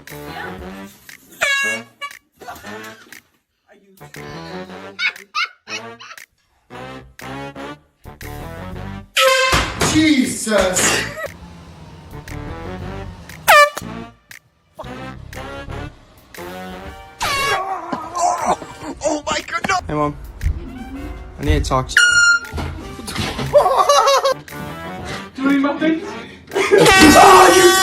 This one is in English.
Jesus! Oh my god, no! Hey, Mom. I need to talk to Doing my thing. Oh, you